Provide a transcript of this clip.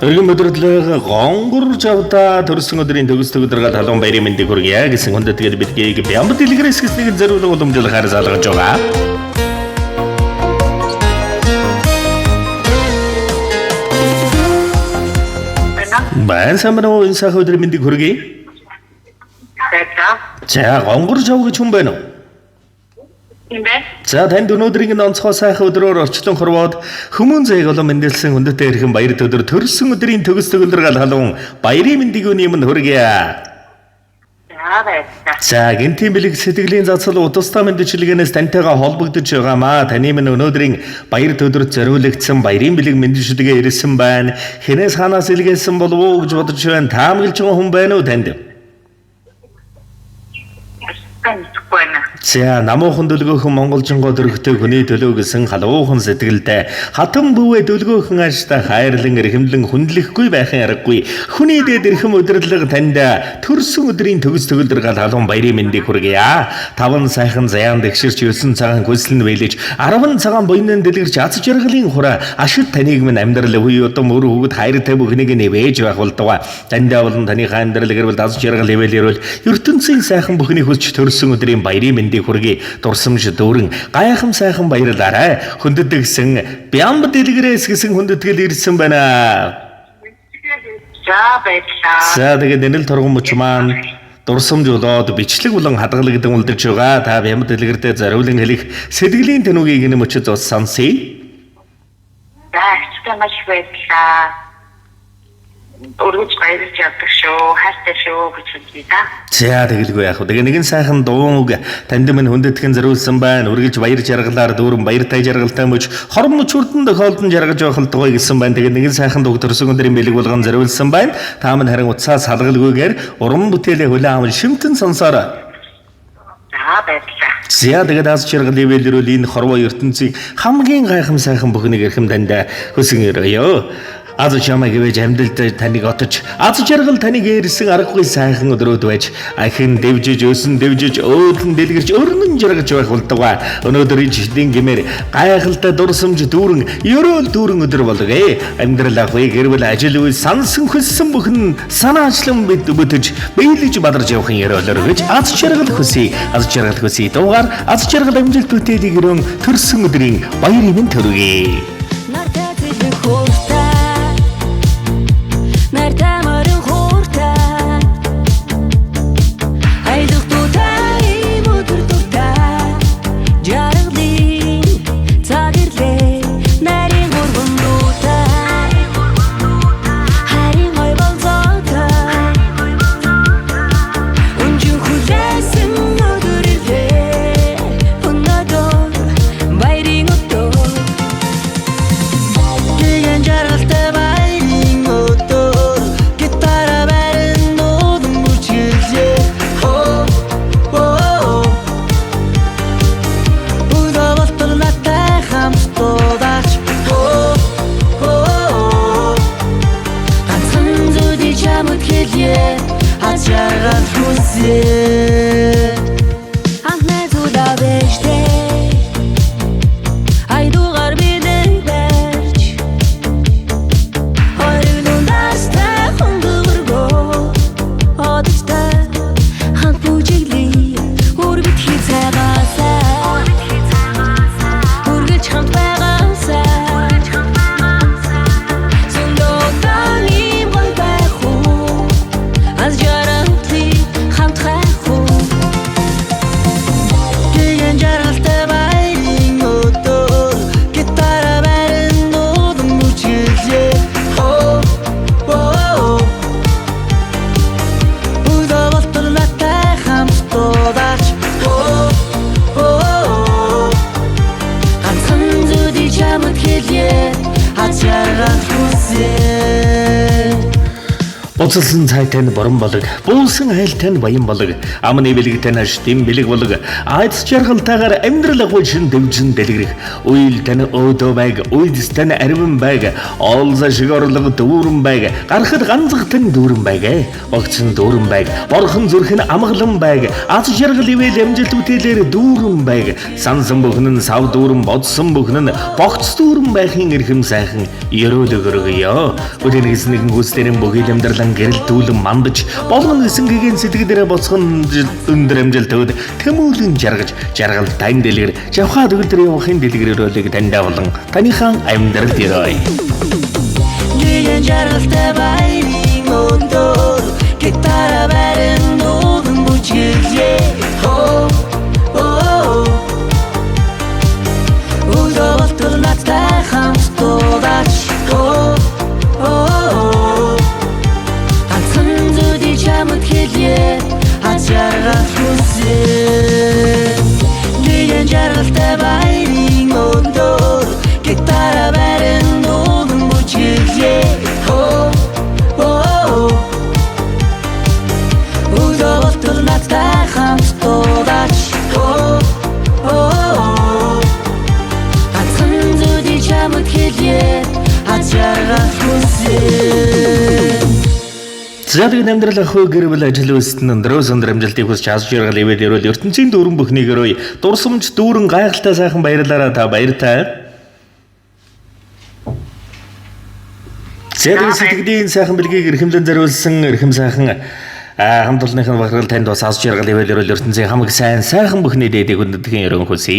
Өргөн өдрөдлөг гонгорж авда төрсөн өдрийн төгс төгөлдрөг талуун баярын мэндийг хүргье гэсэн хүндэтгэл бидгийг Бямб дэлгэрээс гэснийг зориулах уламжлалаар залгаж байгаа. Баян самбараа энэ сах өдрийн мэндийг хүргье. За гонгорж ав гэж хүн байна уу? За танд өнөөдрийн онцгой сайхан өдрөөр орчлон хорвоод хүмүүн зээг олон мэндэлсэн хүндэтэй хэрхэн баяр өдөр төрсөн өдрийн төгс төгөлдрөг халуун баярын мэндийг өнөөмөнд хүргье. За гинтийн бэлэг сэтгэлийн зацал удастаа мэндчилгээнээс тантайгаа холбогдож байгаамаа. Таны минь өнөөдрийн баяр өдөрт зориулагдсан баярын бэлэг мэндчилгээ ирсэн байна. Хинээс ханаас илгээсэн болов уу гэж бодож байна. Таамаглаж байгаа хүн байна уу танд? За намуухан дөлгөөхөн монголжингоо дөрөгтэй хүний төлөө гэсэн халуухан сэтгэлдээ хатан бүвэ дөлгөөхөн ааштай хайрлан эрхэмлэн хүндлэхгүй байхын аргагүй хүний дээд эрхэм удирдлага танд төрсөн өдрийн төгс төгөлдрөг халуун баярын мэндийг хүргье. 5 сайхан заяан дэгширч 9 цагаан хөслөн вэлэж 10 цагаан буйнын дэлгэрч аз жаргалын хураа ашиг таныг минь амьдрал үе удам өр хөвгд хайртай бүхнийг нэмэж байх болдгоо. Танд болон таны амьдрал гэрвэл аз жаргал хэвэлэрвэл ертөнцийн сайхан бүхний хүч төрсөн өдрийн баярын мэндийг хүргье. Дурсамж дүүрэн гайхам сайхан баярлаарай. Хүндэтгсэн Бямб дэлгэрээс гэсэн хүндэтгэл ирсэн байна. За баярлалаа. За тэгээд энэ л торгон мөч маань дурсамж болоод бичлэг болон хадгалагдсан үлдэж байгаа. Та Бямб дэлгэртээ зориулан хэлэх сэтгэлийн тэнүүгийг энэ мөчөд ус сонсъё. За хэвчээ маш баярлалаа. Өргөж баярлж явдаг шүү. Хайртай шүү гэж хэлье да. За тэгэлгүй яах вэ? Тэгээ нэгэн сайхан дууг танд минь хүндэтгэн зориулсан байна. Үргэлж баяр жаргалаар дүүрэн баяртай жаргалтай мөч хорон мөч үрдэн тохиолдон жаргаж байх болтгой гэсэн байна. Тэгээ нэгэн сайхан дууг төрсөн өдрийн бэлэг болгон зориулсан байна. Та минь харин уцаас салгалгүйгээр уран бүтээлээ хүлээн аван шимтэн сонсоорой. За баярлалаа. За тэгээд аз жаргал ивэлэрүүл энэ хорвоо ертөнцийн хамгийн гайхам сайхан бүхнийг эрхэм танд хүсэн өрөөё. Аз чамайг ивэж амьдралд таныг отож аз жаргал таныг ирсэн аргагүй сайхан өдрүүд байж ахин дэвжиж өсөн дэвжиж өөдлөн дэлгэрч өрнөн жаргаж байх болдгоо. Өнөөдрийн жилийн гэмээр гайхалтай дурсамж дүүрэн ерөөл дүүрэн өдөр болгоё. Амьдрал ахуй гэрвэл ажил үйл сансан хөссөн бүхэн санаачлан бид бүтэж биелэж бадарж явахын ерөөлөөр гэж аз жаргал хүсье. Аз жаргал хүсье. Дуугаар аз жаргал амжилт бүтээлийг өрөн төрсөн өдрийн баярын мэнд төргий. Уцалсан цай тань борон болог, буусан айл тань баян болог, амны бэлэг тань аштим бэлэг болог, айц жаргалтайгаар амьдрал агуулшин дэвжин дэлгэрэх, уйл тань өөдөө байг, уйдс тань ариван байг, оолза шиг орлого дүүрэн байг, гарахад ганцх тань дүүрэн байг, огцон дүүрэн байг, борхон зүрх нь амгалан байг, аз жаргал ивэл амжилт бүтээлээр дүүрэн байг, сансан бүхэн нь сав дүүрэн бодсон бүхэн нь богц дүүрэн байхын эрхэм сайхан ёроолөгөргөё. Өдөрнэс нэгэн хүслэрэн бүхэл амьдралан гэрэл дүүлэн мандаж болгон эсэнгийн сэтгэлдэрэ боцхон өндөр амжилтууд тэмүүлэн жаргаж жаргал тань дэлгэр жавхаа төгөлдөр явахын дэлгэрөөлөг таньдаа болон таныхаа амьдралд ирээ. Нэгэн жаргалтай баярын өдөр гитара барин нууган бүжгэлээ. Өдөртөр надтай хамт дуудач. Чамд хэлье хачаарах хүсээ. Нэгэн жаргалтай баярын өдөр гитара барин нууган бүжгэлээ. Өдөртөр надтай хамт дуудач. Чамд хэлье хачаарах хүсээ. Зэдэг амьдрал ахгүй гэрвэл ажил үйлсэнд өндрөөс өндөр амжилтыг хүсч аз жаргал ивэл ерөөл ертөнцийн дүүрэн бүхнийгээрөө дурсамж дүүрэн гайхалтай сайхан баярлаараа та баяртай. Зэдэг сэтгэлийн сайхан бэлгийг эрхэмлэн зориулсан эрхэм сайхан хамт олонныхын бахархал танд бас аз жаргал ивэл ерөөл ертөнцийн хамаг сайн сайхан бүхний дээдэг өндөдгийн өрөн хүсье.